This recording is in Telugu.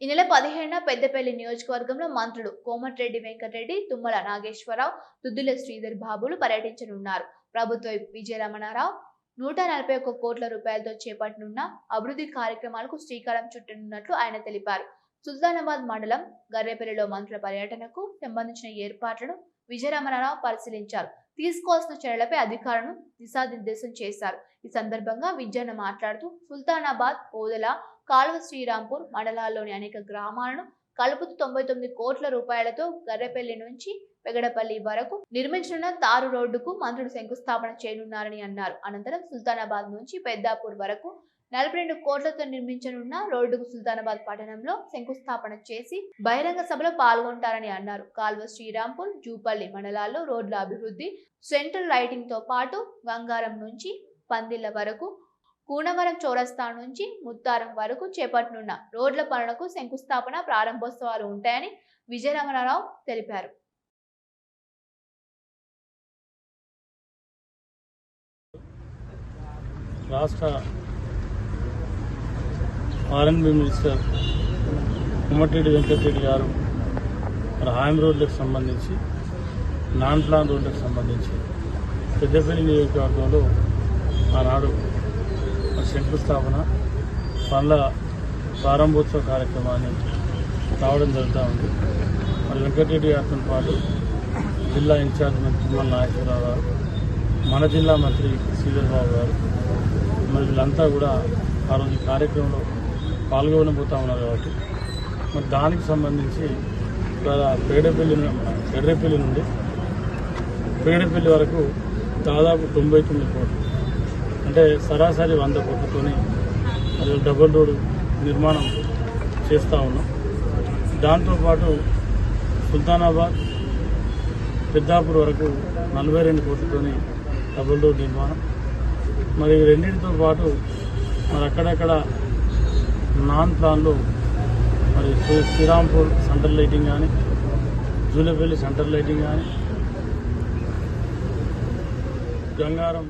ఈ నెల 15న పెద్దపల్లి నియోజకవర్గంలో మంత్రులు కోమటిరెడ్డి వెంకటరెడ్డి, తుమ్మల నాగేశ్వరరావు, దుద్దిల శ్రీధర్ బాబులు పర్యటించనున్నారు. ప్రభుత్వ విజయ రమణారావు 141 కోట్ల రూపాయలతో చేపట్టనున్న అభివృద్ధి కార్యక్రమాలకు శ్రీకారం చుట్టనున్నట్లు ఆయన తెలిపారు. సుల్తానాబాద్ మండలం గర్రెపల్లిలో మంత్రుల పర్యటనకు సంబంధించిన ఏర్పాట్లను విజయ రమణారావు పరిశీలించారు. తీసుకోవాల్సిన చర్యలపై అధికారులను దిశానిర్దేశం చేశారు. ఈ సందర్భంగా విజయన్న మాట్లాడుతూ సుల్తానాబాద్, ఓదెల, కాల్వ శ్రీరాంపూర్ మండలాల్లోని అనేక గ్రామాలను కలుపుతూ 99 కోట్ల రూపాయలతో గర్రెపల్లి నుంచి పెగడపల్లి వరకు నిర్మించనున్న తారు రోడ్డుకు మంత్రులు శంకుస్థాపన చేయనున్నారని అన్నారు. అనంతరం సుల్తానాబాద్ నుంచి పెద్దాపూర్ వరకు 42 కోట్లతో నిర్మించనున్న రోడ్డుకు సుల్తానాబాద్ పట్టణంలో శంకుస్థాపన చేసి బహిరంగ సభలో పాల్గొంటారని అన్నారు. కాల్వ శ్రీరాంపూర్, జూపల్లి మండలాల్లో రోడ్ల అభివృద్ధి, సెంట్రల్ లైటింగ్ తో పాటు గంగారం నుంచి పందిళ్ల వరకు, కూనవరం చౌరస్తా నుంచి ముత్తారం వరకు చేపట్టనున్న రోడ్ల పనులకు శంకుస్థాపన, ప్రారంభోత్సవాలు ఉంటాయని విజయ రమణారావు తెలిపారు. రాష్ట్ర ఆర్ఎండ్బి మినిస్టర్ కోమటిరెడ్డి వెంకటరెడ్డి గారు మరి హాయం రోడ్లకు సంబంధించి, నాన్ ప్లాన్ రోడ్లకు సంబంధించి పెద్దపల్లి నియోజకవర్గంలో ఆనాడు శంకుస్థాపన, పనుల ప్రారంభోత్సవ కార్యక్రమాన్ని రావడం జరుగుతూ ఉంది. మరి వెంకటరెడ్డి గారితో పాటు జిల్లా ఇన్ఛార్జ్ మంత్రి తుమ్మల నాగేశ్వరరావు గారు, మన జిల్లా మంత్రి శ్రీధర్ బాబు గారు, మరి వీళ్ళంతా కూడా ఆ రోజు ఈ కార్యక్రమంలో పాల్గొనబోతూ ఉన్నారు. కాబట్టి మరి దానికి సంబంధించి పెగడపల్లి నుండి పెగడపల్లి వరకు దాదాపు 99 కోట్లు, అంటే సరాసరి 100 కోట్లతోని అది డబుల్ రోడ్డు నిర్మాణం చేస్తూ ఉన్నాం. దాంతోపాటు సుల్తానాబాద్, పెద్దాపూర్ వరకు 42 కోట్లతోని డబుల్ రోడ్ నిర్మాణం. మరి రెండింటితో పాటు మరి అక్కడక్కడ నాన్ ప్లాన్లో మరి శ్రీరాంపూర్ సెంట్రల్ లైటింగ్ కానీ, జూలపల్లి సెంట్రల్ లైటింగ్ కానీ, గంగారం